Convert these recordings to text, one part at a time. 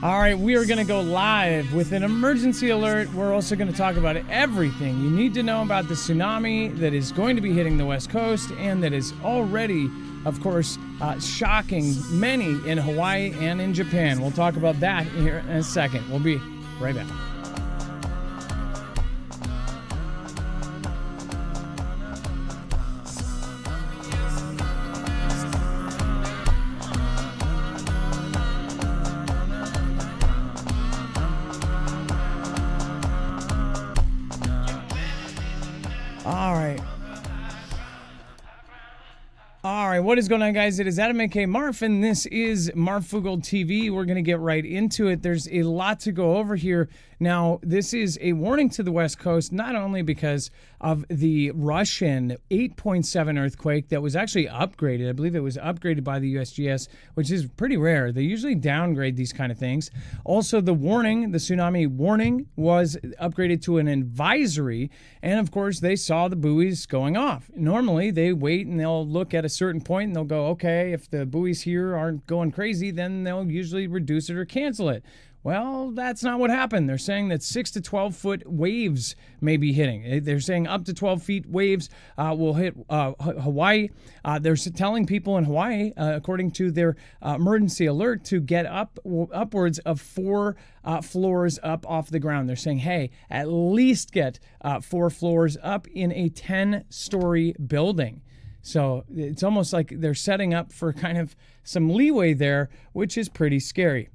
All right, we are going to go live with an emergency alert. We're also going to talk about everything you need to know about the tsunami that is going to be hitting the West Coast and that is already, of course, shocking many in Hawaii and in Japan. We'll talk about that here in a second. We'll be right back. All right, what is going on, guys? It is Adam aka Marf, and this is Marfoogle TV. We're going to get right into it. There's a lot to go over here. Now, this is a warning to the West Coast, not only because of the Russian 8.7 earthquake that was actually upgraded. I believe it was upgraded by the USGS, which is pretty rare. They usually downgrade these kind of things. Also, the warning, the tsunami warning, was upgraded to an advisory, and of course, they saw the buoys going off. Normally, they wait and they'll look at a certain point and they'll go, okay, if the buoys here aren't going crazy, then they'll usually reduce it or cancel it. Well, that's not what happened. They're saying that 6 to 12 foot waves may be hitting. They're saying up to 12 feet waves will hit Hawaii. They're telling people in Hawaii, according to their emergency alert, to get upwards of 4 floors up off the ground. They're saying, hey, at least get 4 floors up in a 10-story building. So it's almost like they're setting up for kind of some leeway there, which is pretty scary.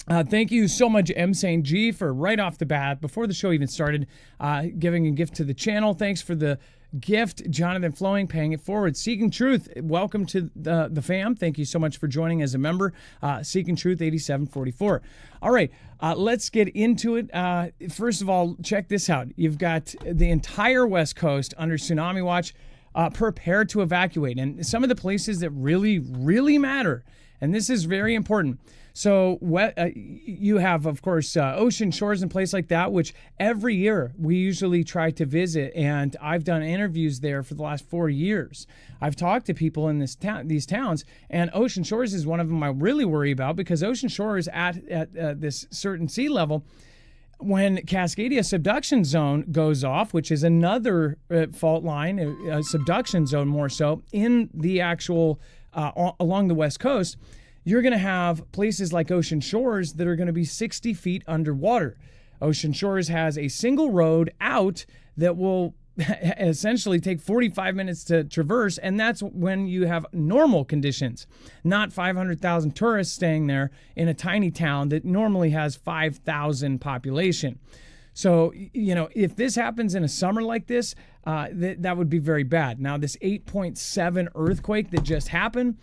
Thank you so much, M. St. G, for right off the bat, before the show even started, giving a gift to the channel. Thanks for the gift. Jonathan Flowing, paying it forward. Seeking Truth, welcome to the fam. Thank you so much for joining as a member. Seeking Truth 8744. All right, let's get into it. First of all, check this out. You've got the entire West Coast under tsunami watch, prepared to evacuate. And some of the places that really, really matter, and this is very important. So you have, of course, ocean shores and places like that, which every year we usually try to visit. And I've done interviews there for the last 4 years. I've talked to people in these towns, and ocean shores is one of them I really worry about, because ocean shores at this certain sea level, when Cascadia subduction zone goes off, which is another fault line, a subduction zone more so, in the actual along the West Coast, you're going to have places like Ocean Shores that are going to be 60 feet underwater. Ocean Shores has a single road out that will essentially take 45 minutes to traverse, and that's when you have normal conditions, not 500,000 tourists staying there in a tiny town that normally has 5,000 population. So, you know, if this happens in a summer like this, that would be very bad. Now, this 8.7 earthquake that just happened,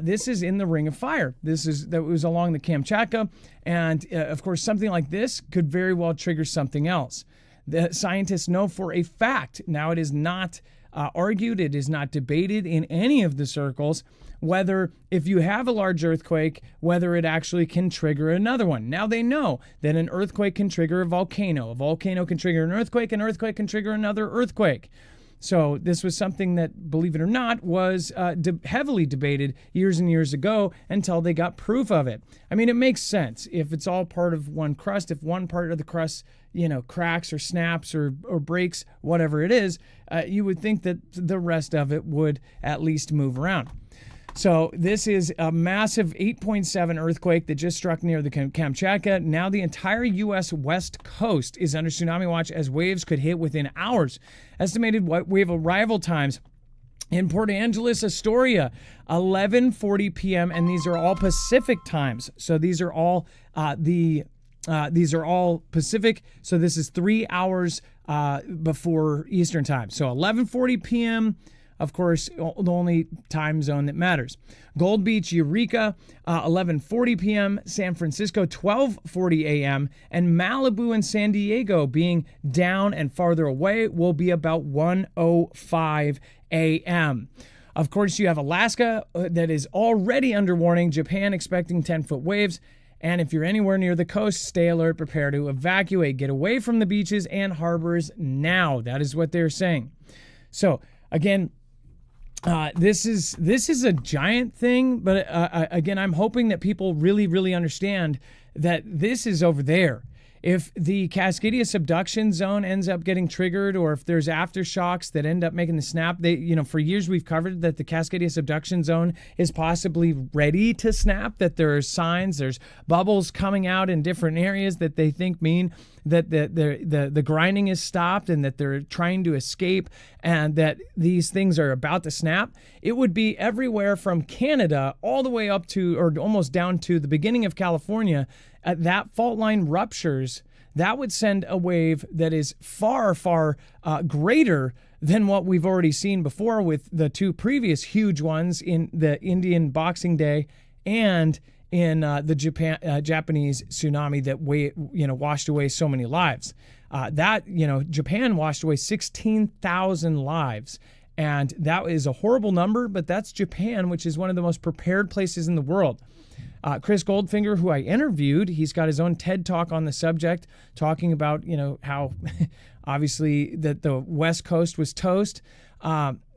this is in the Ring of Fire. That was along the Kamchatka, and of course, something like this could very well trigger something else. The scientists know for a fact, now it is not argued, it is not debated in any of the circles, whether if you have a large earthquake, whether it actually can trigger another one. Now they know that an earthquake can trigger a volcano can trigger an earthquake can trigger another earthquake. So this was something that, believe it or not, was heavily debated years and years ago until they got proof of it. I mean, it makes sense. If it's all part of one crust, if one part of the crust, you know, cracks or snaps or breaks, whatever it is, you would think that the rest of it would at least move around. So this is a massive 8.7 earthquake that just struck near the Kamchatka. Now the entire U.S. West Coast is under tsunami watch as waves could hit within hours. Estimated wave arrival times in Port Angeles, Astoria, 11:40 p.m. and these are all Pacific times. So these are all these are all Pacific. So this is 3 hours before Eastern time. So 11:40 p.m. Of course, the only time zone that matters. Gold Beach, Eureka, 11:40 p.m. San Francisco, 12:40 a.m. And Malibu and San Diego, being down and farther away, will be about 1:05 a.m. Of course, you have Alaska that is already under warning. Japan expecting 10-foot waves. And if you're anywhere near the coast, stay alert, prepare to evacuate. Get away from the beaches and harbors now. That is what they're saying. So, again, this is a giant thing, but again, I'm hoping that people really, really understand that this is over there. If the Cascadia subduction zone ends up getting triggered, or if there's aftershocks that end up making the snap, for years we've covered that the Cascadia subduction zone is possibly ready to snap, that there are signs, there's bubbles coming out in different areas that they think mean that the grinding is stopped and that they're trying to escape and that these things are about to snap. It would be everywhere from Canada all the way up to, or almost down to the beginning of California. That fault line ruptures, that would send a wave that is far, far greater than what we've already seen before with the two previous huge ones in the Indian Boxing Day and in the Japanese tsunami that washed away so many lives. Japan washed away 16,000 lives. And that is a horrible number, but that's Japan, which is one of the most prepared places in the world. Chris Goldfinger, who I interviewed, he's got his own TED Talk on the subject, talking about, how obviously that the West Coast was toast.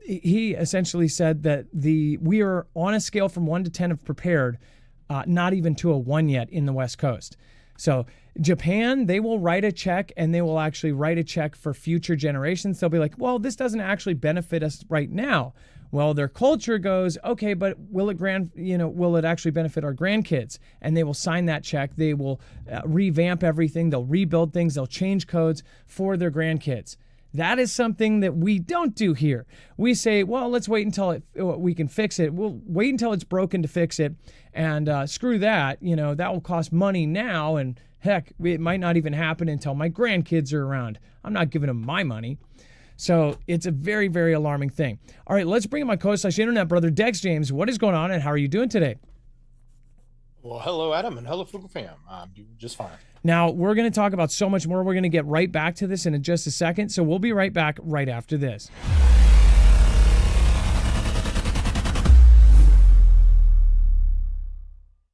He essentially said that we are on a scale from 1 to 10 of prepared, not even to a 1 yet in the West Coast. So Japan, they will write a check, and they will actually write a check for future generations. They'll be like, well, this doesn't actually benefit us right now. Well, their culture goes, okay, but will it actually benefit our grandkids? And they will sign that check. They will revamp everything. They'll rebuild things. They'll change codes for their grandkids. That is something that we don't do here. We say, well, let's wait until we can fix it. We'll wait until it's broken to fix it. And screw that. That will cost money now. And heck, it might not even happen until my grandkids are around. I'm not giving them my money. So it's a very, very alarming thing. All right, let's bring in my co-internet brother, Dex James. What is going on, and how are you doing today? Well, hello, Adam, and hello, Fugle fam. I'm doing just fine. Now, we're going to talk about so much more. We're going to get right back to this in just a second, so we'll be right back right after this.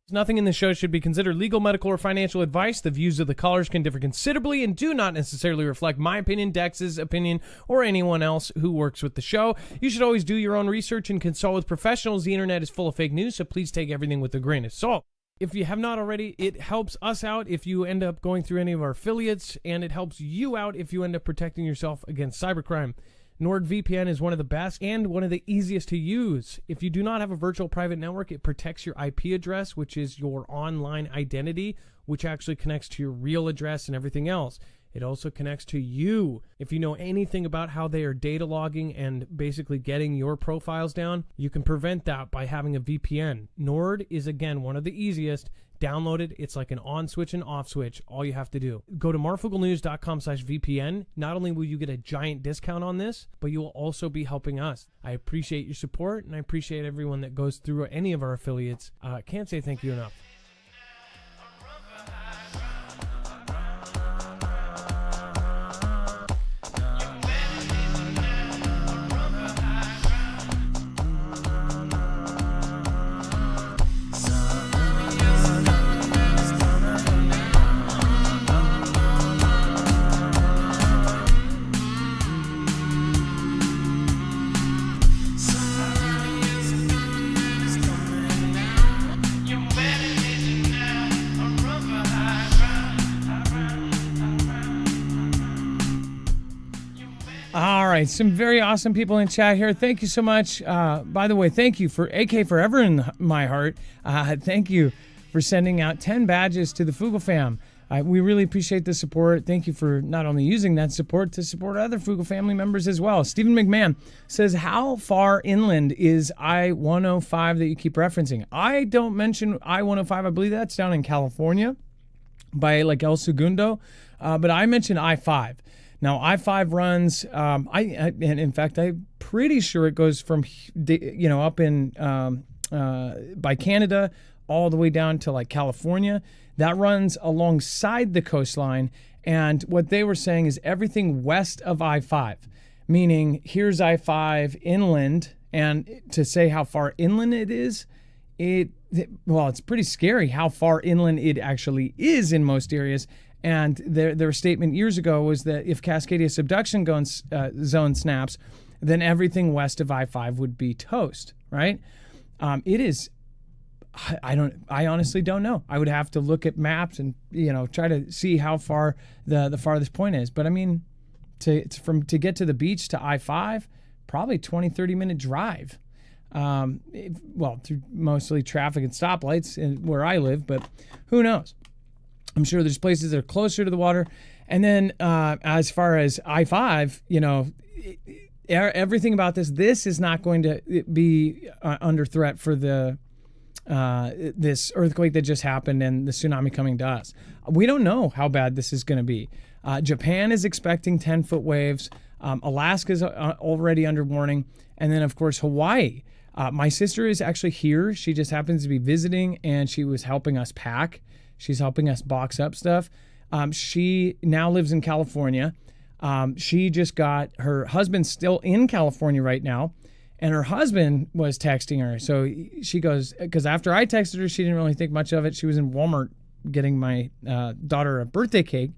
Nothing in this show should be considered legal, medical, or financial advice. The views of the callers can differ considerably and do not necessarily reflect my opinion, Dex's opinion, or anyone else who works with the show. You should always do your own research and consult with professionals. The internet is full of fake news, so please take everything with a grain of salt. If you have not already, it helps us out if you end up going through any of our affiliates, and it helps you out if you end up protecting yourself against cybercrime. NordVPN is one of the best and one of the easiest to use. If you do not have a virtual private network, it protects your IP address, which is your online identity, which actually connects to your real address and everything else. It also connects to you. If you know anything about how they are data logging and basically getting your profiles down, you can prevent that by having a VPN. Nord is, again, one of the easiest. Download it. It's like an on switch and off switch. All you have to do. Go to marfooglenews.com/VPN. Not only will you get a giant discount on this, but you will also be helping us. I appreciate your support, and I appreciate everyone that goes through any of our affiliates. Can't say thank you enough. All right, some very awesome people in chat here. Thank you so much. By the way, thank you for AK Forever in my heart. Thank you for sending out 10 badges to the Fugle fam. We really appreciate the support. Thank you for not only using that support to support other Fugle family members as well. Stephen McMahon says, how far inland is I-105 that you keep referencing? I don't mention I-105. I believe that's down in California by like El Segundo. But I mentioned I-5. Now, I-5 runs, and in fact, I'm pretty sure it goes from, up in, by Canada all the way down to like California. That runs alongside the coastline. And what they were saying is everything west of I-5, meaning here's I-5 inland. And to say how far inland it is, it's pretty scary how far inland it actually is in most areas. And their statement years ago was that if Cascadia subduction zone snaps, then everything west of I-5 would be toast, right? It is I honestly don't know. I would have to look at maps and try to see how far the farthest point is. But I mean, to get to the beach to I-5, probably 20-30 minute drive. Through mostly traffic and stoplights where I live, but who knows? I'm sure there's places that are closer to the water. And then as far as I-5, everything about this is not going to be under threat for this earthquake that just happened and the tsunami coming to us. We don't know how bad this is going to be. Japan is expecting 10-foot waves. Alaska's already under warning. And then, of course, Hawaii. My sister is actually here. She just happens to be visiting, and she was helping us pack. She's helping us box up stuff. She now lives in California. She just got her husband's still in California right now, and her husband was texting her. So she goes, because after I texted her, she didn't really think much of it. She was in Walmart getting my daughter a birthday cake,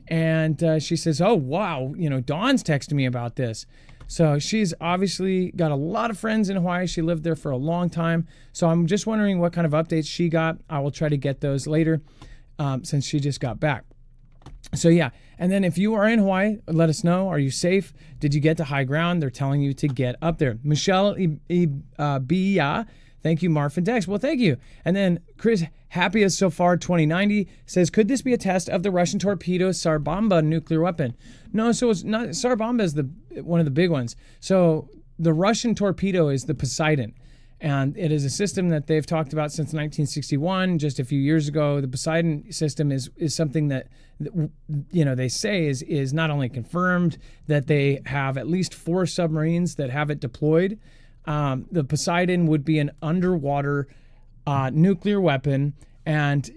and she says, "Oh wow, Dawn's texting me about this." So she's obviously got a lot of friends in Hawaii. She lived there for a long time. So I'm just wondering what kind of updates she got. I will try to get those later since she just got back. So yeah, and then if you are in Hawaii, let us know. Are you safe? Did you get to high ground? They're telling you to get up there. Michelle Bia, thank you, Marf and Dex. Well, thank you. And then Chris, happy as so far 2090 says, could this be a test of the Russian torpedo Tsar-Bomba nuclear weapon? No, so it's not. Tsar-Bomba is one of the big ones. So the Russian torpedo is the Poseidon. And it is a system that they've talked about since 1961, just a few years ago. The Poseidon system is something that they say is not only confirmed that they have at least 4 submarines that have it deployed. The Poseidon would be an underwater nuclear weapon, and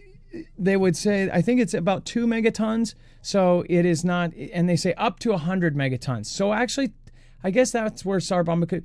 they would say, I think it's about 2 megatons. So it is not, and they say up to 100 megatons. So actually, I guess that's where Tsar-Bomba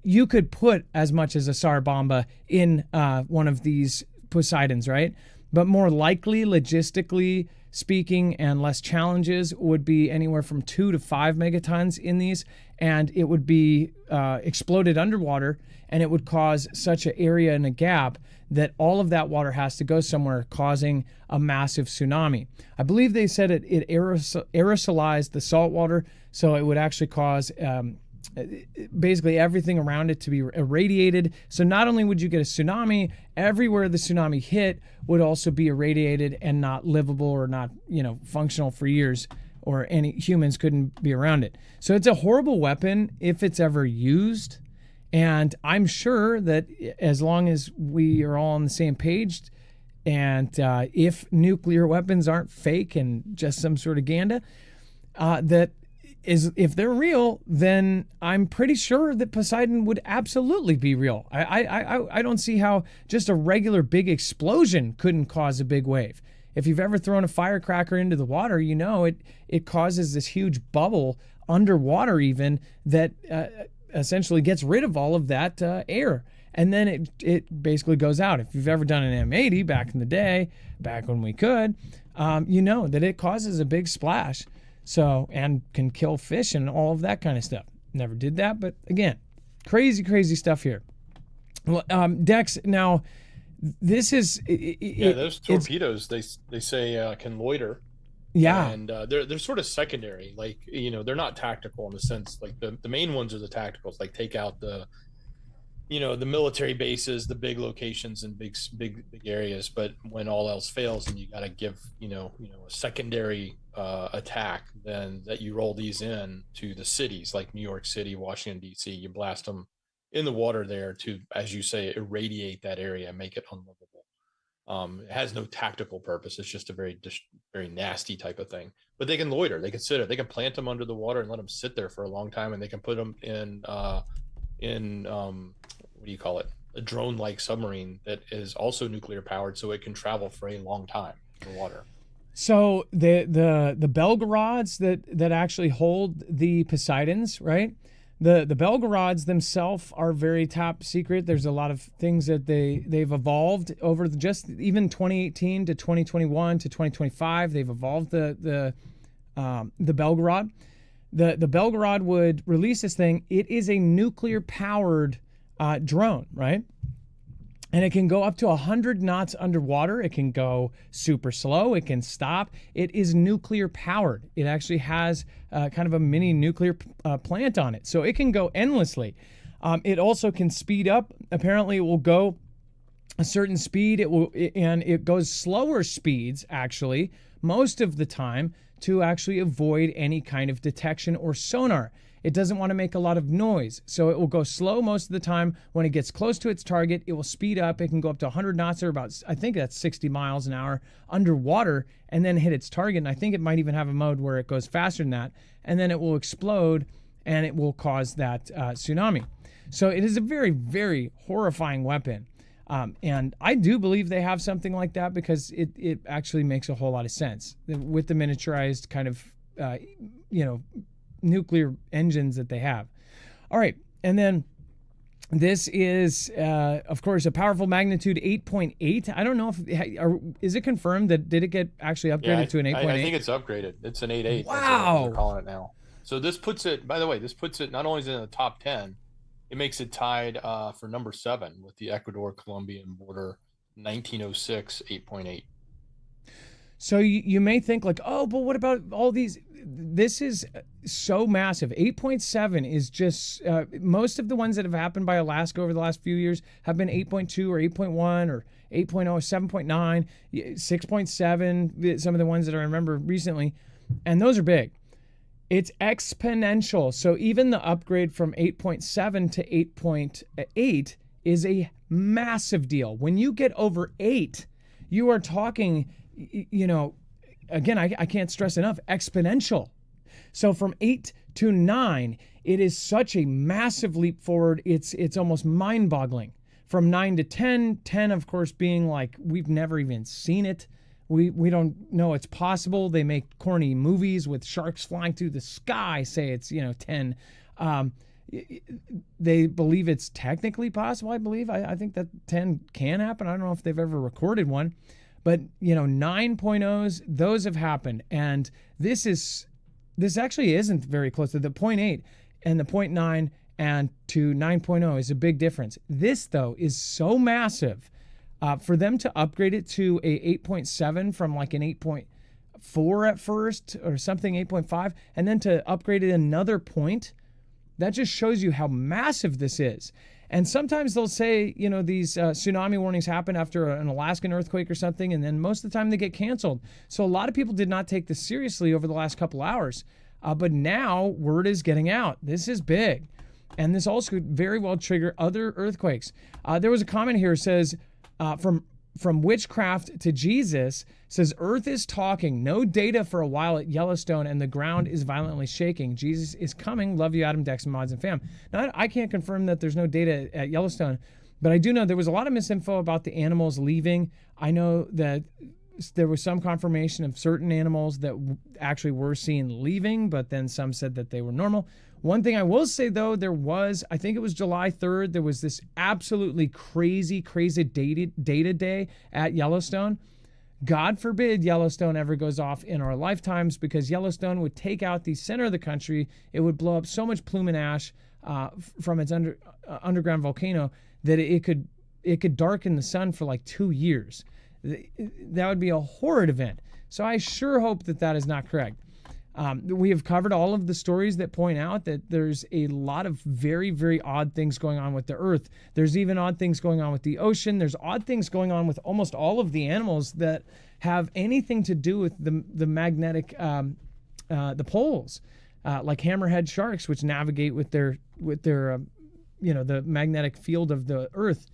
you could put as much as a Tsar-Bomba in one of these Poseidons, right? But more likely, logistically speaking, and less challenges, would be anywhere from 2 to 5 megatons in these, and it would be exploded underwater, and it would cause such an area and a gap that all of that water has to go somewhere, causing a massive tsunami. I believe they said it aerosolized the salt water, so it would actually cause basically everything around it to be irradiated. So not only would you get a tsunami, everywhere the tsunami hit would also be irradiated and not livable or not, functional for years, or any humans couldn't be around it. So it's a horrible weapon if it's ever used. And I'm sure that as long as we are all on the same page, and if nuclear weapons aren't fake and just some sort of ganda, if they're real, then I'm pretty sure that Poseidon would absolutely be real. I don't see how just a regular big explosion couldn't cause a big wave. If you've ever thrown a firecracker into the water, it causes this huge bubble underwater even that essentially gets rid of all of that air. And then it basically goes out. If you've ever done an M80 back in the day, back when we could, that it causes a big splash. So, and can kill fish and all of that kind of stuff. Never did that, but again, crazy stuff here. Well, Dex, now this is those torpedoes they say can loiter. Yeah, and they're sort of secondary, like they're not tactical in the sense like the main ones are the tacticals, like take out the military bases, the big locations and big areas. But when all else fails and you got to give a secondary attack, then that you roll these in to the cities like New York City, Washington D.C. You blast them in the water there to, as you say, irradiate that area, make it unlivable. It has no tactical purpose. It's just a very nasty type of thing. But they can loiter. They can sit there. They can plant them under the water and let them sit there for a long time, and they can put them in what do you call it? A drone-like submarine that is also nuclear powered, so it can travel for a long time in the water. So the Belgorods that actually hold the Poseidons, right? The Belgorods themselves are very top secret. There's a lot of things that they've evolved over just even 2018 to 2021 to 2025. They've evolved the Belgorod. The Belgorod would release this thing. It is a nuclear powered drone, right? And it can go up to 100 knots underwater. It can go super slow. It can stop. It is nuclear powered. It actually has kind of a mini nuclear plant on it. So it can go endlessly. It also can speed up. Apparently, it will go a certain speed. And it goes slower speeds, actually, most of the time to actually avoid any kind of detection or sonar. It doesn't want to make a lot of noise, so it will go slow most of the time. When it gets close to its target, it will speed up. It can go up to 100 knots or about, I think that's 60 miles an hour underwater, and then hit its target. And I think it might even have a mode where it goes faster than that, and then it will explode and it will cause that tsunami. So it is a very, very horrifying weapon. And I do believe they have something like that because it actually makes a whole lot of sense with the miniaturized kind of, nuclear engines that they have. All right, and then this is, of course, a powerful magnitude 8.8. I don't know is it confirmed that did it get actually upgraded to an 8.8? I think it's upgraded. It's an 8.8. Wow, that's what they're calling it now. So this puts it. By the way, this puts it not only is it in the top 10, it makes it tied for number 7 with the Ecuador-Colombian border 1906 8.8. So you may think like, oh, but what about all these? This is so massive. 8.7 is just, most of the ones that have happened by Alaska over the last few years have been 8.2 or 8.1 or 8.0, 7.9, 6.7, some of the ones that I remember recently, and those are big. It's exponential. So even the upgrade from 8.7 to 8.8 is a massive deal. When you get over 8, you are talking, again, I can't stress enough, exponential. So from 8 to 9, it is such a massive leap forward. It's almost mind-boggling. From 9 to 10, 10 of course being like we've never even seen it. We don't know it's possible. They make corny movies with sharks flying through the sky, say it's 10. They believe it's technically possible. I believe I think that 10 can happen. I don't know if they've ever recorded one. But 9.0s, those have happened, and this actually isn't very close to the 0.8 and the 0.9 and to 9.0 is a big difference. This though is so massive, for them to upgrade it to a 8.7 from like an 8.4 at first or something 8.5, and then to upgrade it another point, that just shows you how massive this is. And sometimes they'll say, these tsunami warnings happen after an Alaskan earthquake or something, and then most of the time they get canceled. So a lot of people did not take this seriously over the last couple hours. But now word is getting out. This is big. And this also could very well trigger other earthquakes. There was a comment here that says, from witchcraft to Jesus, says Earth is talking, no data for a while at Yellowstone, and the ground is violently shaking. Jesus is coming. Love you, Adam, Dex, and Mods and Fam. Now, I can't confirm that there's no data at Yellowstone, but I do know there was a lot of misinfo about the animals leaving. I know that there was some confirmation of certain animals that actually were seen leaving, but then some said that they were normal. One thing I will say, though, there was, I think it was July 3rd, there was this absolutely crazy data day at Yellowstone. God forbid Yellowstone ever goes off in our lifetimes, because Yellowstone would take out the center of the country. It would blow up so much plume and ash from its underground volcano that it could darken the sun for like 2 years. That would be a horrid event. So I sure hope that is not correct. We have covered all of the stories that point out that there's a lot of very, very odd things going on with the Earth. There's even odd things going on with the ocean. There's odd things going on with almost all of the animals that have anything to do with the magnetic, the poles, like hammerhead sharks, which navigate with their the magnetic field of the Earth.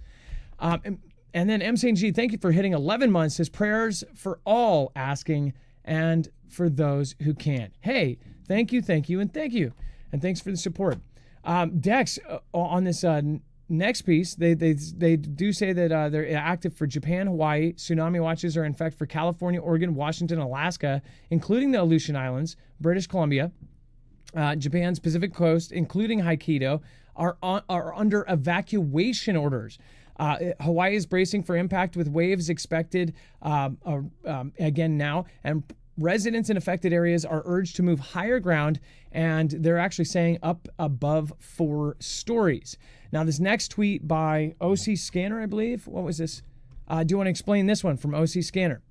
And then M. St. G, thank you for hitting 11 months. His prayers for all asking and for those who can't. Hey, thank you, and thank you. And thanks for the support. Dex, on this next piece, they do say that they're active for Japan, Hawaii. Tsunami watches are in effect for California, Oregon, Washington, Alaska, including the Aleutian Islands, British Columbia, Japan's Pacific coast, including Hokkaido, are under evacuation orders. Hawaii is bracing for impact with waves expected again now, and residents in affected areas are urged to move higher ground, and they're actually saying up above 4 stories. Now, this next tweet by OC Scanner, I believe. What was this? Do you want to explain this one from OC Scanner?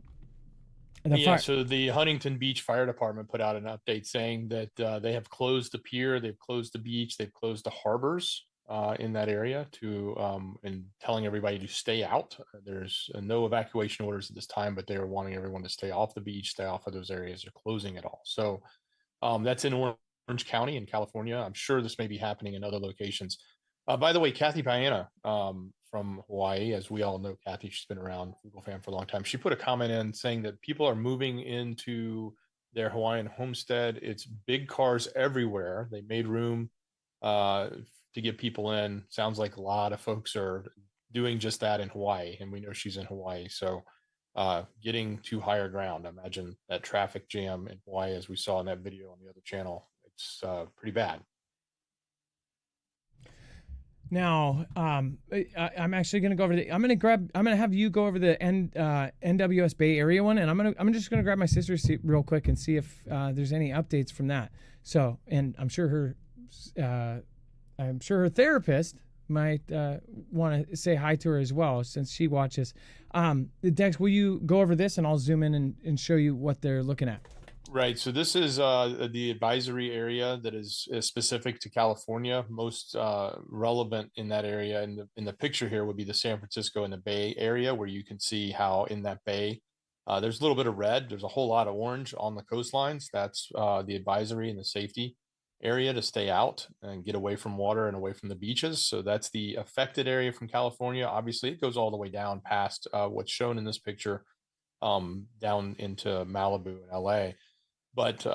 So the Huntington Beach Fire Department put out an update saying that they have closed the pier, they've closed the beach, they've closed the harbors in that area and telling everybody to stay out. There's no evacuation orders at this time, but they're wanting everyone to stay off the beach, stay off of those areas. They're closing it all. So that's in Orange County in California. I'm sure this may be happening in other locations. By the way, Kathy Paena from Hawaii, as we all know, Kathy, she's been around, Google fan for a long time. She put a comment in saying that people are moving into their Hawaiian homestead. It's big cars everywhere. They made room to get people in. Sounds like a lot of folks are doing just that in Hawaii, and we know she's in Hawaii. So getting to higher ground. Imagine that traffic jam in Hawaii, as we saw in that video on the other channel. It's pretty bad. Now, I'm actually going to go over I'm going to have you go over the NWS Bay Area one, and I'm just going to grab my sister's seat real quick and see if there's any updates from that. So, and I'm sure her therapist might want to say hi to her as well, since she watches. Dex, will you go over this, and I'll zoom in and show you what they're looking at? Right. So this is the advisory area that is specific to California. Most relevant in that area in the picture here would be the San Francisco and the Bay Area, where you can see how in that bay there's a little bit of red. There's a whole lot of orange on the coastlines. That's the advisory and the safety area to stay out and get away from water and away from the beaches. So that's the affected area from California. Obviously, it goes all the way down past what's shown in this picture down into Malibu and LA. But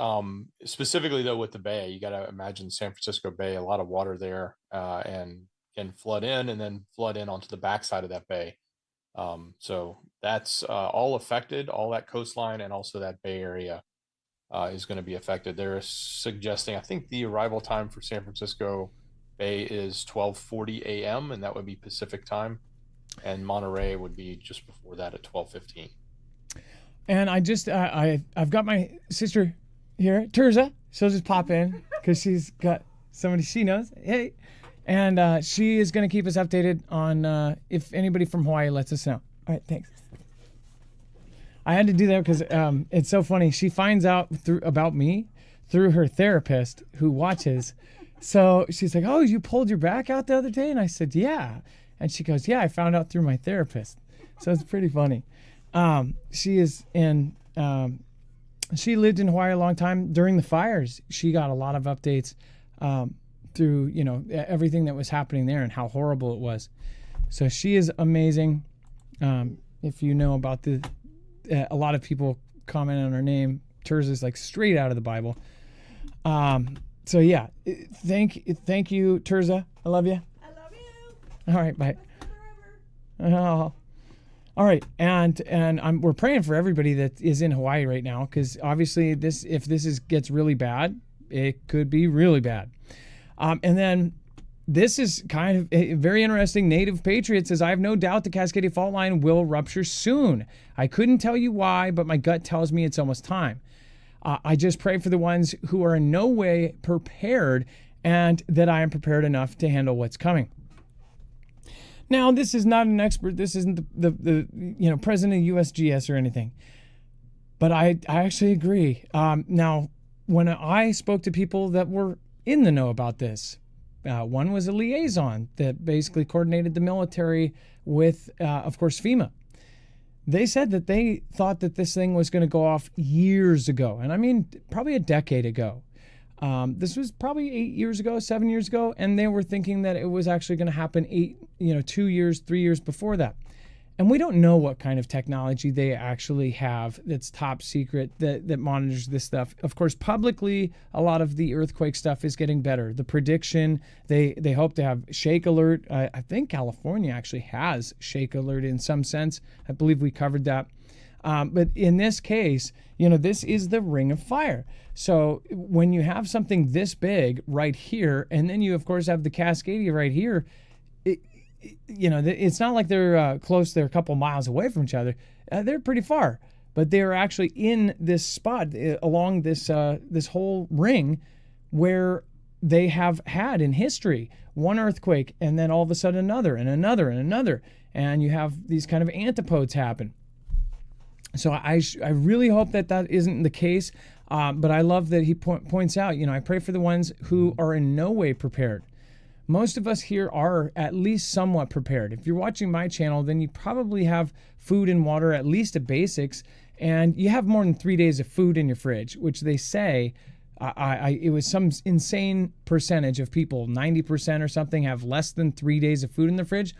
specifically, though, with the bay, you got to imagine San Francisco Bay, a lot of water there and can flood in and then flood in onto the backside of that bay. So that's all affected, all that coastline and also that bay area is going to be affected. They're suggesting, I think the arrival time for San Francisco Bay is 12:40 a.m. and that would be Pacific time. And Monterey would be just before that at 12:15. And I just, I've got my sister here, Terza. She'll just pop in because she's got somebody she knows. Hey. And she is going to keep us updated on if anybody from Hawaii lets us know. All right, thanks. I had to do that because it's so funny. She finds out about me through her therapist who watches. So she's like, oh, you pulled your back out the other day? And I said, yeah. And she goes, yeah, I found out through my therapist. So it's pretty funny. She lived in Hawaii a long time. During the fires, she got a lot of updates through, everything that was happening there and how horrible it was. So she is amazing. If you know about a lot of people comment on her name. Terza is like straight out of the Bible. So yeah, thank you, Terza. I love you. I love you. All right, bye. Oh. All right, and we're praying for everybody that is in Hawaii right now, because obviously if this gets really bad, it could be really bad. And then this is kind of a very interesting. Native Patriot says, I have no doubt the Cascadia fault line will rupture soon. I couldn't tell you why, but my gut tells me it's almost time. I just pray for the ones who are in no way prepared, and that I am prepared enough to handle what's coming. Now, this is not an expert. This isn't the president of USGS or anything. But I actually agree. Now, when I spoke to people that were in the know about this, one was a liaison that basically coordinated the military with, of course, FEMA. They said that they thought that this thing was going to go off years ago. And I mean, probably a decade ago. This was probably 8 years ago, 7 years ago, and they were thinking that it was actually going to happen 2 years, 3 years before that. And we don't know what kind of technology they actually have that's top secret that monitors this stuff. Of course, publicly, a lot of the earthquake stuff is getting better. The prediction, they hope to have shake alert. I think California actually has shake alert in some sense. I believe we covered that. But in this case, this is the Ring of Fire. So when you have something this big right here, and then you, of course, have the Cascadia right here, it's not like they're close. They're a couple miles away from each other. They're pretty far. But they're actually in this spot along this whole ring where they have had in history. One earthquake, and then all of a sudden another, and another, and another. And you have these kind of antipodes happen. So I really hope that isn't the case. But I love that he points out, I pray for the ones who are in no way prepared. Most of us here are at least somewhat prepared. If you're watching my channel, then you probably have food and water, at least the basics, and you have more than 3 days of food in your fridge, which they say, it was some insane percentage of people, 90% or something, have less than 3 days of food in the fridge.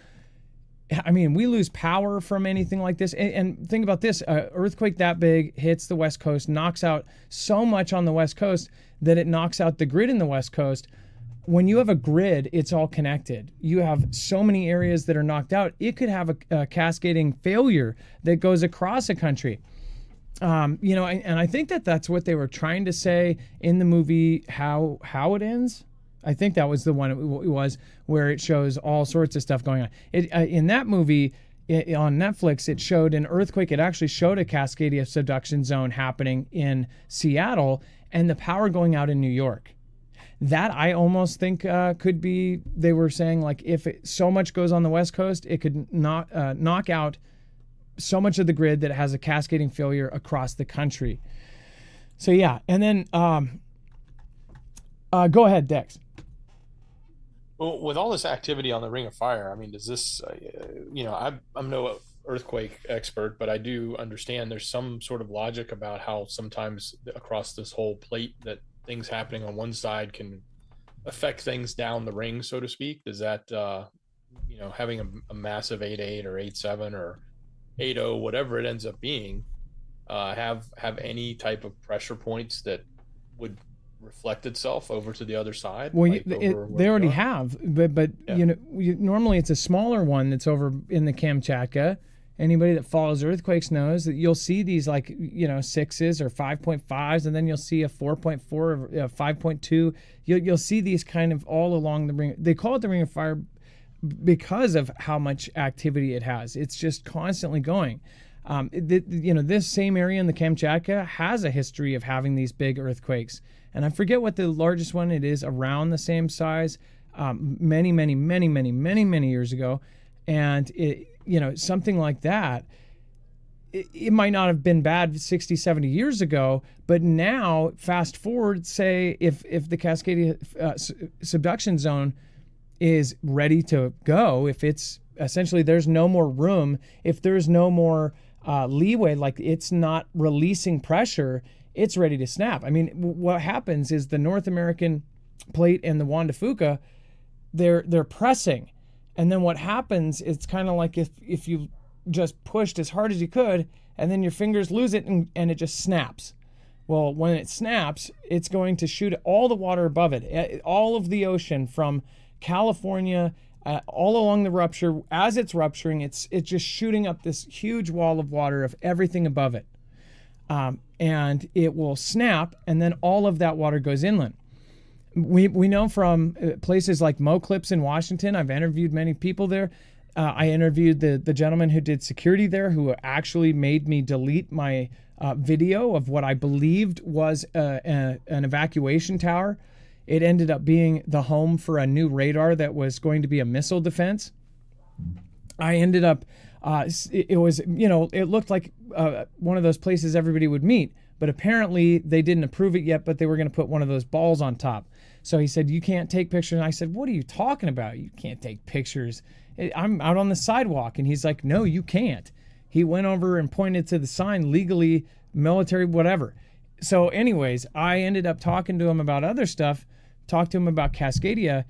I mean, we lose power from anything like this. And think about this, earthquake that big hits the West Coast, knocks out so much on the West Coast that it knocks out the grid in the West Coast. When you have a grid, it's all connected. You have so many areas that are knocked out. It could have a cascading failure that goes across a country. And I think that's what they were trying to say in the movie, How It Ends. I think that was the one it was, where it shows all sorts of stuff going on. In that movie on Netflix, it showed an earthquake. It actually showed a Cascadia subduction zone happening in Seattle and the power going out in New York. That I almost think could be, they were saying, like, if so much goes on the West Coast, it could knock out so much of the grid that it has a cascading failure across the country. So yeah, and then go ahead, Dex. Well, with all this activity on the Ring of Fire, I mean, does this, I'm no earthquake expert, but I do understand there's some sort of logic about how sometimes across this whole plate that things happening on one side can affect things down the ring, so to speak. Does that, having a massive 8.8 or 8.7 or 8.0, whatever it ends up being, have any type of pressure points that would reflect itself over to the other side? Well, they already have, but yeah. Normally it's a smaller one that's over in the Kamchatka. Anybody that follows earthquakes knows that you'll see these 6s or 5.5s, and then you'll see a 4.4 or a 5.2. You'll see these kind of all along the ring. They call it the Ring of Fire because of how much activity it has. It's just constantly going. This same area in the Kamchatka has a history of having these big earthquakes. And I forget what the largest one it is, around the same size, many years ago. And something like that, it might not have been bad 60, 70 years ago, but now fast forward, say if the Cascadia subduction zone is ready to go, if it's essentially there's no more room, if there's no more leeway, like it's not releasing pressure, it's ready to snap. I mean, what happens is the North American plate and the Juan de Fuca, they're pressing. And then what happens, it's kind of like if you just pushed as hard as you could and then your fingers lose it and it just snaps. Well, when it snaps, it's going to shoot all the water above it, all of the ocean from California, all along the rupture. As it's rupturing, it's just shooting up this huge wall of water of everything above it. And it will snap, and then all of that water goes inland. We know from places like Moclips in Washington. I've interviewed many people there. I interviewed the gentleman who did security there, who actually made me delete my video of what I believed was an evacuation tower. It ended up being the home for a new radar that was going to be a missile defense. I ended up, it was, it looked like one of those places everybody would meet, but apparently they didn't approve it yet, but they were going to put one of those balls on top. So he said, you can't take pictures. And I said, what are you talking about? You can't take pictures. I'm out on the sidewalk. And he's like, no, you can't. He went over and pointed to the sign, legally, military, whatever. So anyways, I ended up talking to him about other stuff, talked to him about Cascadia.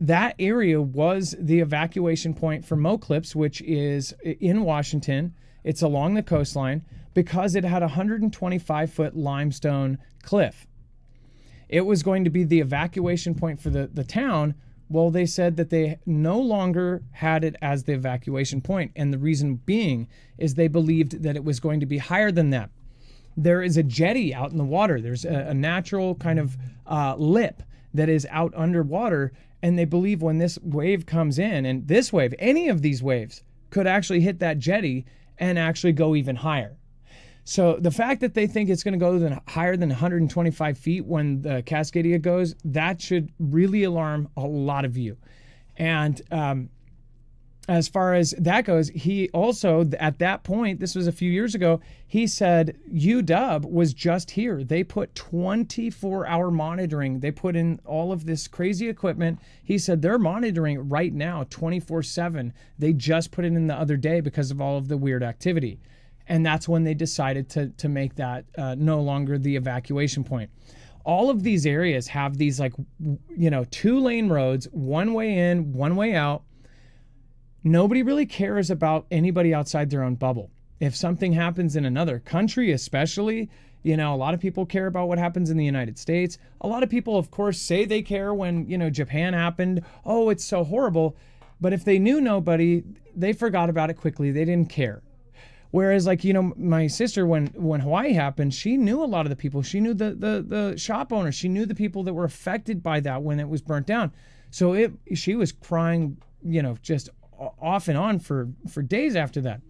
That area was the evacuation point for Moclips, which is in Washington. It's along the coastline because it had a 125-foot limestone cliff. It was going to be the evacuation point for the town. Well, they said that they no longer had it as the evacuation point. And the reason being is they believed that it was going to be higher than that. There is a jetty out in the water. There's a natural kind of lip that is out underwater. And they believe when this wave comes in, and this wave, any of these waves, could actually hit that jetty and actually go even higher. So the fact that they think it's going to go higher than 125 feet when the Cascadia goes, that should really alarm a lot of you. And as far as that goes, he also, at that point, this was a few years ago, he said UW was just here. They put 24-hour monitoring. They put in all of this crazy equipment. He said they're monitoring right now 24/7. They just put it in the other day because of all of the weird activity. And that's when they decided to make that no longer the evacuation point. All of these areas have these 2-lane roads, one way in, one way out. Nobody really cares about anybody outside their own bubble. If something happens in another country, especially, a lot of people care about what happens in the United States. A lot of people, of course, say they care when, Japan happened. Oh, it's so horrible. But if they knew nobody, they forgot about it quickly. They didn't care. Whereas, my sister, when Hawaii happened, she knew a lot of the people. She knew the shop owners. She knew the people that were affected by that when it was burnt down. So she was crying, just off and on for days after that.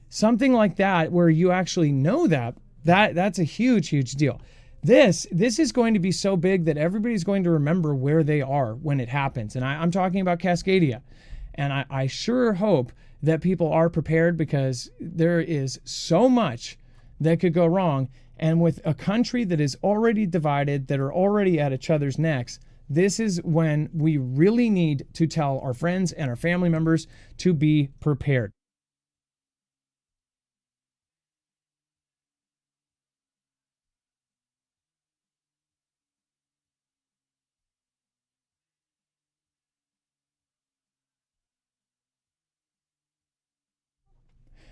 Something like that, where you actually know that's a huge deal. This is going to be so big that everybody's going to remember where they are when it happens. And I'm talking about Cascadia. And I sure hope that people are prepared, because there is so much that could go wrong. And with a country that is already divided, that are already at each other's necks, this is when we really need to tell our friends and our family members to be prepared.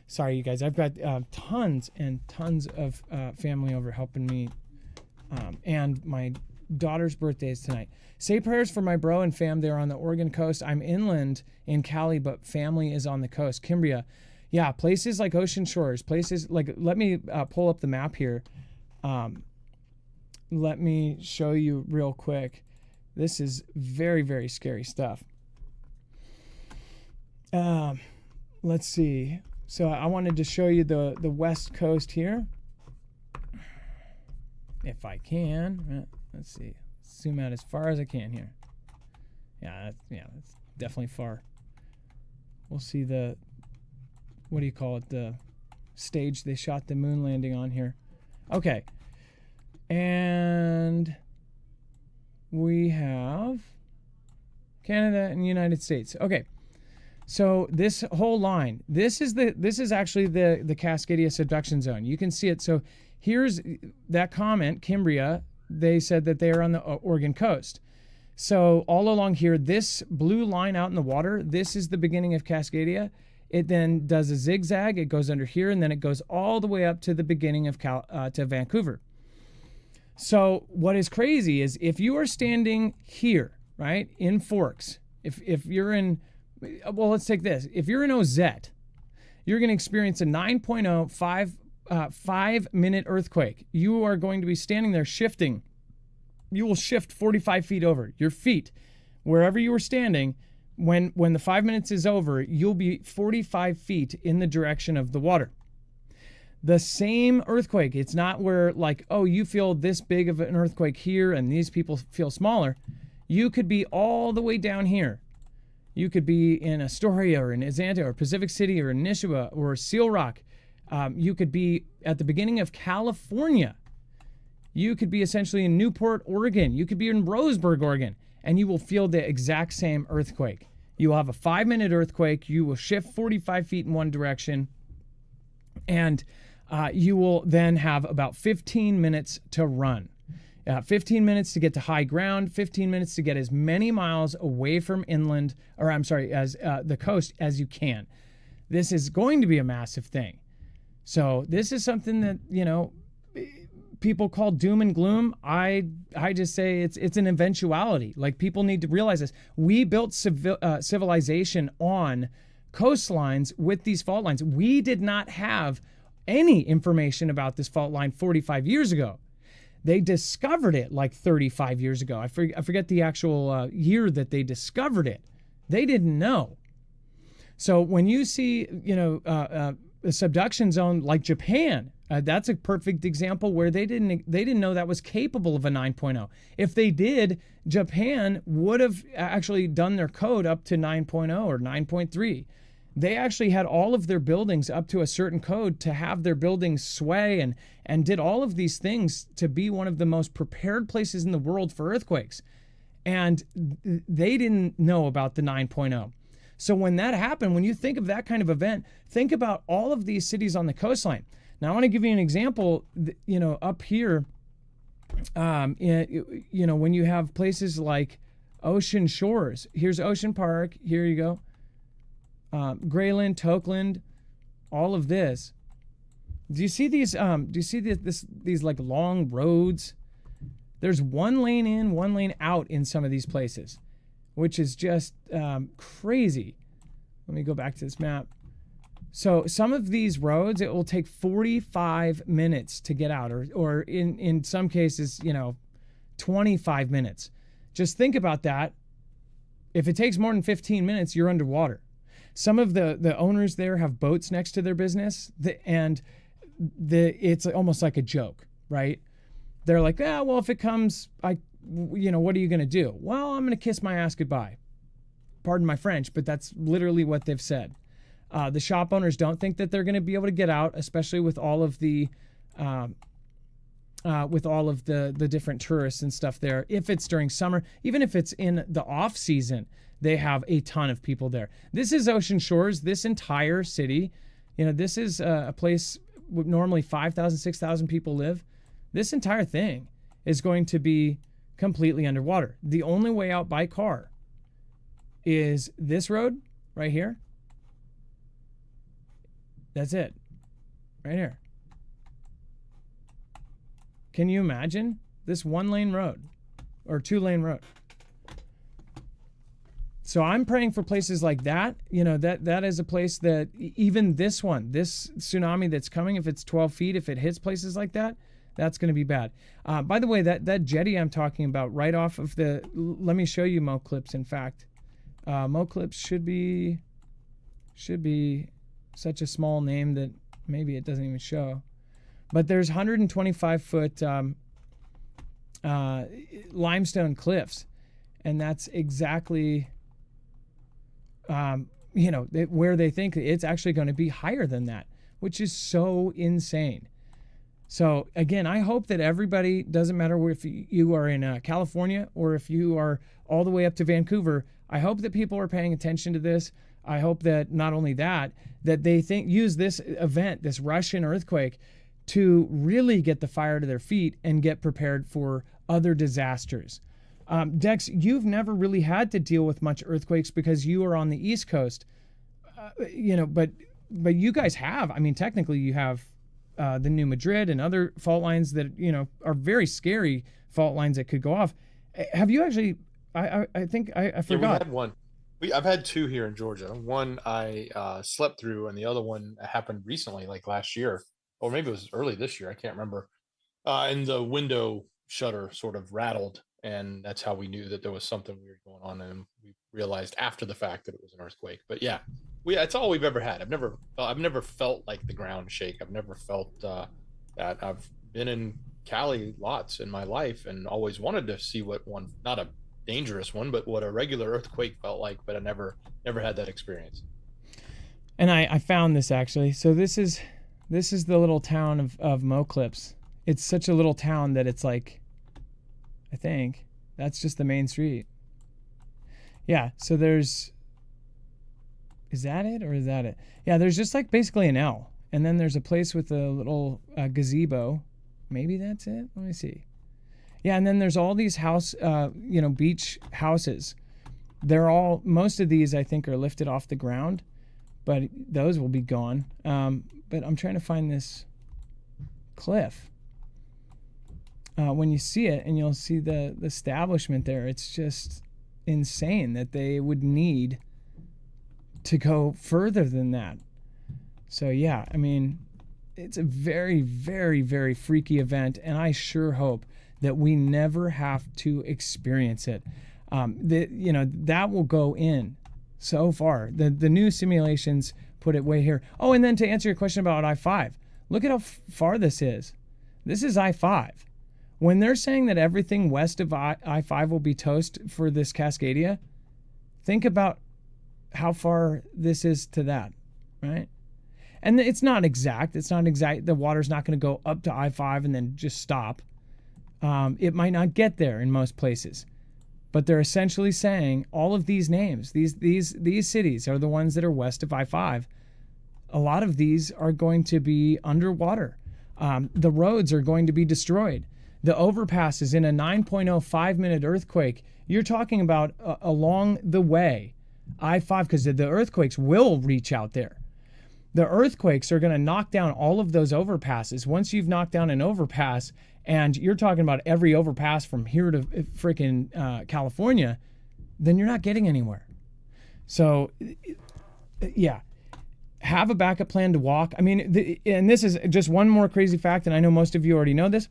Sorry, you guys. I've got tons and tons of family over helping me, and my daughter's birthday is tonight. Say prayers for my bro and fam. They're on the Oregon coast. I'm inland in Cali, but family is on the coast. Kimbria. Yeah, places like Ocean Shores, places like, let me pull up the map here. Let me show you real quick. This is very, very scary stuff. Let's see. So I wanted to show you the west coast here, if I can. Let's see. Zoom out as far as I can here. Yeah, that's definitely far. We'll see the, what do you call it? The stage they shot the moon landing on here. Okay. And we have Canada and United States. Okay. So this whole line, this is actually the Cascadia subduction zone. You can see it. So here's that comment, Kimbria. They said that they are on the Oregon coast. So all along here, this blue line out in the water, this is the beginning of Cascadia. It then does a zigzag. It goes under here, and then it goes all the way up to the beginning of to Vancouver. So what is crazy is if you are standing here, right, in Forks, if you're in, well, let's take this. If you're in OZ, you're going to experience a 9.0 5-minute earthquake. You are going to be standing there shifting. You will shift 45 feet over. Your feet, wherever you were standing, when the 5 minutes is over, you'll be 45 feet in the direction of the water. The same earthquake. It's not where you feel this big of an earthquake here and these people feel smaller. You could be all the way down here. You could be in Astoria or in Azanta or Pacific City or Nishua or Seal Rock. You could be at the beginning of California. You could be essentially in Newport, Oregon. You could be in Roseburg, Oregon, and you will feel the exact same earthquake. You will have a 5-minute earthquake. You will shift 45 feet in one direction, and you will then have about 15 minutes to run. 15 minutes to get to high ground, 15 minutes to get as many miles away from inland, as the coast as you can. This is going to be a massive thing. So this is something that, people call doom and gloom. I just say it's an eventuality. People need to realize this. We built civilization on coastlines with these fault lines. We did not have any information about this fault line 45 years ago. They discovered it 35 years ago. I forget the actual year that they discovered it. They didn't know. So when you see, subduction zone like Japan. That's a perfect example where they didn't know that was capable of a 9.0. If they did, Japan would have actually done their code up to 9.0 or 9.3. They actually had all of their buildings up to a certain code to have their buildings sway and did all of these things to be one of the most prepared places in the world for earthquakes. And they didn't know about the 9.0. So when that happened, when you think of that kind of event, think about all of these cities on the coastline. Now, I want to give you an example, up here, when you have places like Ocean Shores. Here's Ocean Park. Here you go. Grayland, Tokeland, all of this. Do you see these? Do you see these like long roads? There's one lane in, one lane out in some of these places, which is just crazy. Let me go back to this map. So some of these roads, it will take 45 minutes to get out, or in some cases, 25 minutes. Just think about that. If it takes more than 15 minutes, you're underwater. Some of the owners there have boats next to their business, and it's almost like a joke, right? They're like, well, if it comes, what are you going to do? Well, I'm going to kiss my ass goodbye. Pardon my French, but that's literally what they've said. The shop owners don't think that they're going to be able to get out, especially with all of the different tourists and stuff there. If it's during summer, even if it's in the off season, they have a ton of people there. This is Ocean Shores. This entire city, this is a place where normally 5,000, 6,000 people live. This entire thing is going to be completely underwater. The only way out by car is this road right here. That's it. Right here. Can you imagine this 1-lane road or 2-lane road? So I'm praying for places like that. That is a place that even this tsunami that's coming, if it's 12 feet, if it hits places like that, that's going to be bad. By the way, that jetty I'm talking about right off of let me show you MoClips. In fact, MoClips should be such a small name that maybe it doesn't even show. But there's 125-foot limestone cliffs, and that's exactly where they think it's actually going to be higher than that, which is so insane. So again, I hope that everybody, doesn't matter if you are in California or if you are all the way up to Vancouver, I hope that people are paying attention to this. I hope that not only that they use this event, this Russian earthquake, to really get the fire to their feet and get prepared for other disasters. Dex, you've never really had to deal with much earthquakes because you are on the East Coast, but you guys have. I mean, technically, you have the New Madrid and other fault lines that are very scary fault lines that could go off. Have you actually? I think I forgot. Yeah, we had one. I've had two here in Georgia. One I slept through, and the other one happened recently, like last year, or maybe it was early this year. I can't remember. And the window shutter sort of rattled, and that's how we knew that there was something weird going on, and we realized after the fact that it was an earthquake. But yeah, that's all we've ever had. I've never felt like the ground shake. I've never felt that. I've been in Cali lots in my life, and always wanted to see what one, not a dangerous one, but what a regular earthquake felt like, but I never had that experience. And I found this actually. So this is the little town of MoClips. It's such a little town that it's like, I think that's just the main street. Yeah, so is that it or is that it? Yeah, there's just like basically an L. And then there's a place with a little gazebo. Maybe that's it. Let me see. Yeah, and then there's all these beach houses. Most of these I think are lifted off the ground, but those will be gone. But I'm trying to find this cliff. When you see it and you'll see the establishment there, it's just insane that they would need to go further than that. So yeah, I mean, it's a very, very, very freaky event, and I sure hope that we never have to experience it. That will go in so far. The new simulations put it way here. Oh, and then to answer your question about I-5, look at how far this is. This is I-5. When they're saying that everything west of I-5 will be toast for this Cascadia, think about how far this is to that, right? And it's not exact. It's not exact. The water's not going to go up to I-5 and then just stop. It might not get there in most places. But they're essentially saying all of these names, these cities are the ones that are west of I-5. A lot of these are going to be underwater. The roads are going to be destroyed. The overpass is in a 9.0 5-minute earthquake. You're talking about along the way, I-5, because the earthquakes will reach out there. The earthquakes are going to knock down all of those overpasses. Once you've knocked down an overpass, and you're talking about every overpass from here to freaking California, then you're not getting anywhere. So, yeah, have a backup plan to walk. I mean, and this is just one more crazy fact, and I know most of you already know this.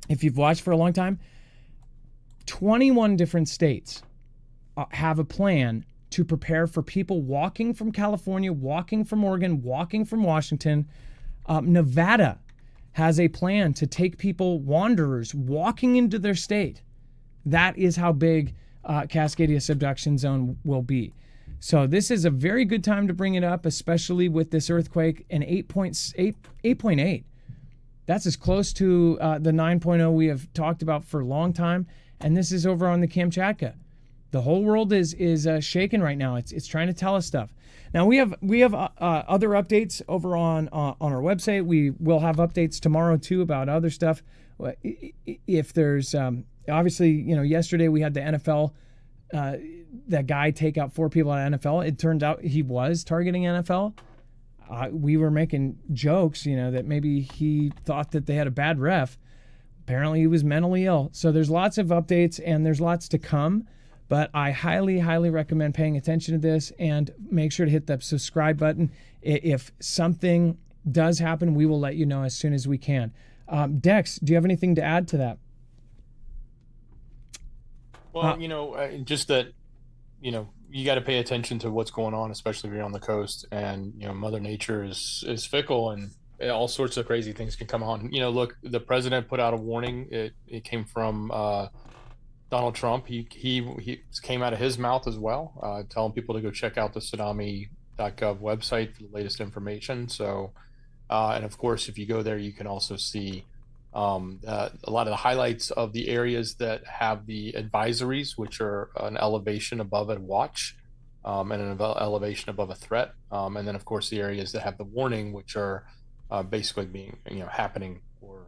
If you've watched for a long time, 21 different states have a plan to prepare for people walking from California, walking from Oregon, walking from Washington. Nevada has a plan to take people, wanderers, walking into their state. That is how big Cascadia subduction zone will be. So this is a very good time to bring it up, especially with this earthquake, an 8.8. That's as close to the 9.0 we have talked about for a long time. And this is over on the Kamchatka. The whole world is shaking right now. It's trying to tell us stuff. Now we have other updates over on our website. We will have updates tomorrow too about other stuff. If there's obviously, yesterday we had the NFL, that guy take out 4 people at NFL. It turns out he was targeting NFL. We were making jokes, that maybe he thought that they had a bad ref. Apparently he was mentally ill. So there's lots of updates and there's lots to come. But I highly, highly recommend paying attention to this and make sure to hit the subscribe button. If something does happen, we will let you know as soon as we can. Dex, do you have anything to add to that? Well, just that, you got to pay attention to what's going on, especially if you're on the coast. And, Mother Nature is fickle and all sorts of crazy things can come on. Look, the president put out a warning. It came from Donald Trump. He came out of his mouth as well, telling people to go check out the tsunami.gov website for the latest information. So, and of course, if you go there, you can also see a lot of the highlights of the areas that have the advisories, which are an elevation above a watch and an elevation above a threat. And then, of course, the areas that have the warning, which are basically being, happening or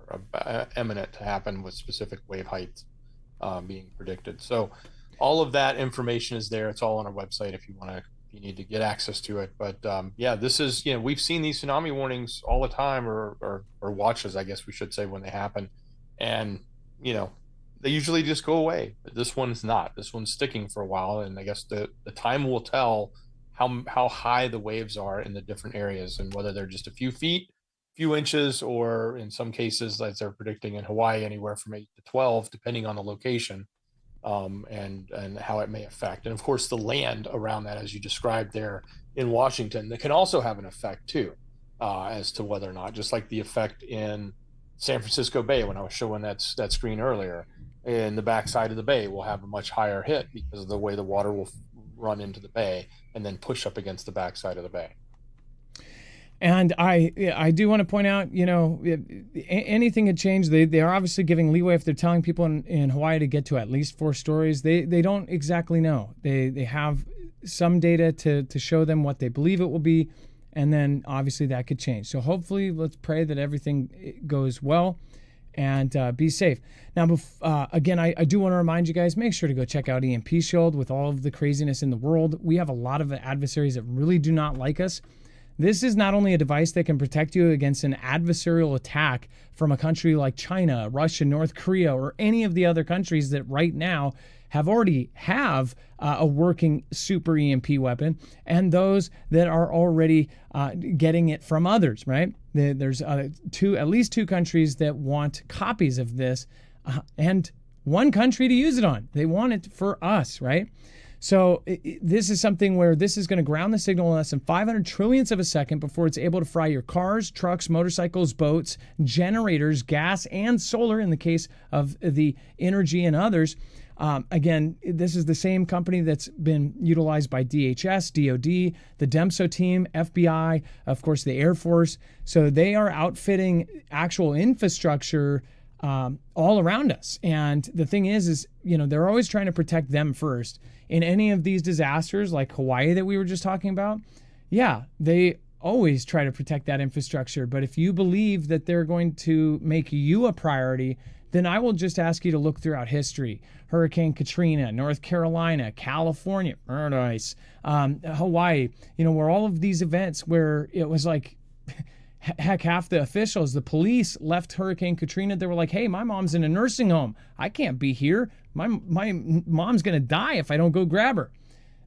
imminent to happen with specific wave heights being predicted. So all of that information is there. It's all on our website if you need to get access to it. But yeah, this is, we've seen these tsunami warnings all the time or watches, I guess we should say, when they happen. And, they usually just go away. But this one's not. This one's sticking for a while. And I guess the time will tell how high the waves are in the different areas and whether they're just a few feet, few inches, or in some cases, as they're predicting in Hawaii, anywhere from 8 to 12, depending on the location. And how it may affect. And of course, the land around that, as you described there in Washington, that can also have an effect too, as to whether or not, just like the effect in San Francisco Bay, when I was showing that screen earlier, in the backside of the bay will have a much higher hit because of the way the water will run into the bay and then push up against the backside of the bay. And I do want to point out, anything had changed. They are obviously giving leeway if they're telling people in Hawaii to get to at least 4 stories. They don't exactly know. They have some data to show them what they believe it will be, and then obviously that could change. So hopefully, let's pray that everything goes well and be safe. Now, again, I do want to remind you guys, make sure to go check out EMP Shield. With all of the craziness in the world, we have a lot of adversaries that really do not like us. This is not only a device that can protect you against an adversarial attack from a country like China, Russia, North Korea, or any of the other countries that right now already have a working super EMP weapon, and those that are already getting it from others, right? There's at least 2 countries that want copies of this and 1 country to use it on. They want it for us, right? So this is something where this is going to ground the signal in less than 500 trillionths of a second before it's able to fry your cars, trucks, motorcycles, boats, generators, gas, and solar in the case of the energy and others. Again, this is the same company that's been utilized by DHS, DOD, the DEMSO team, FBI, of course, the Air Force. So they are outfitting actual infrastructure all around us. And the thing is, they're always trying to protect them first. In any of these disasters like Hawaii that we were just talking about, yeah, they always try to protect that infrastructure. But if you believe that they're going to make you a priority, then I will just ask you to look throughout history. Hurricane Katrina, North Carolina, California, Paradise, Hawaii, where all of these events where it was like, heck, half the officials, the police left Hurricane Katrina. They were like, hey, my mom's in a nursing home. I can't be here. My mom's going to die if I don't go grab her.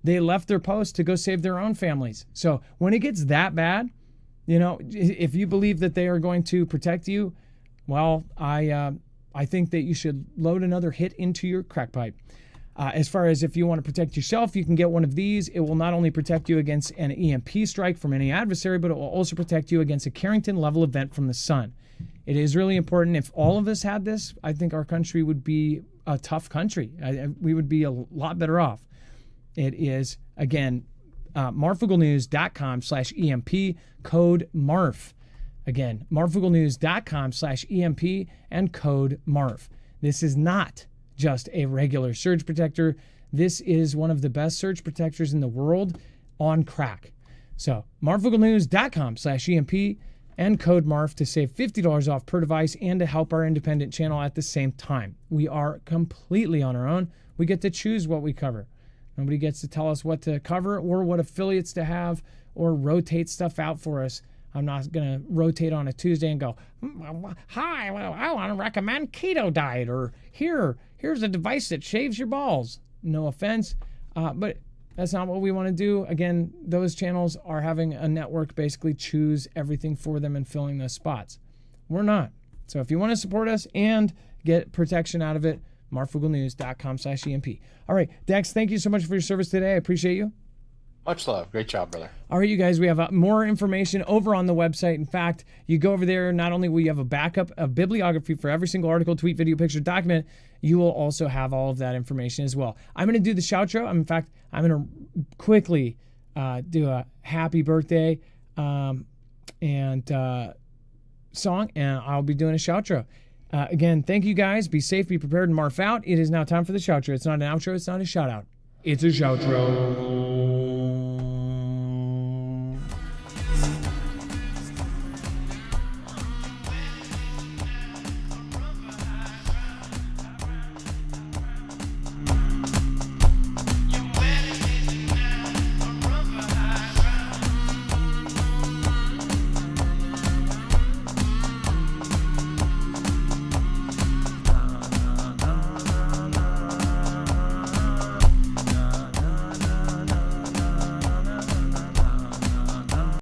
They left their post to go save their own families. So when it gets that bad, if you believe that they are going to protect you, well, I think that you should load another hit into your crack pipe. As far as if you want to protect yourself, you can get one of these. It will not only protect you against an EMP strike from any adversary, but it will also protect you against a Carrington-level event from the sun. It is really important. If all of us had this, I think our country would be a tough country. We would be a lot better off. It is, again, marfooglenews.com/EMP, code MARF. Again, marfooglenews.com/EMP and code MARF. This is not just a regular surge protector. This is one of the best surge protectors in the world on crack. So marfooglenews.com/EMP and code MARF to save $50 off per device and to help our independent channel at the same time. We are completely on our own. We get to choose what we cover. Nobody gets to tell us what to cover or what affiliates to have or rotate stuff out for us. I'm not going to rotate on a Tuesday and go, hi, well, I want to recommend keto diet, or here's a device that shaves your balls. No offense, but that's not what we want to do. Again, those channels are having a network basically choose everything for them and filling those spots. We're not. So if you want to support us and get protection out of it, marfooglenews.com/EMP. All right, Dex, thank you so much for your service today. I appreciate you. Much love. Great job, brother. All right, you guys, we have more information over on the website. In fact, you go over there, not only will you have a backup of bibliography for every single article, tweet, video, picture, document, you will also have all of that information as well. I'm going to do the shoutro. In fact, I'm going to quickly do a happy birthday song, and I'll be doing a shoutro. Again, thank you guys. Be safe, be prepared, and Marf out. It is now time for the shoutro. It's not an outro. It's not a shout out. It's a shoutro.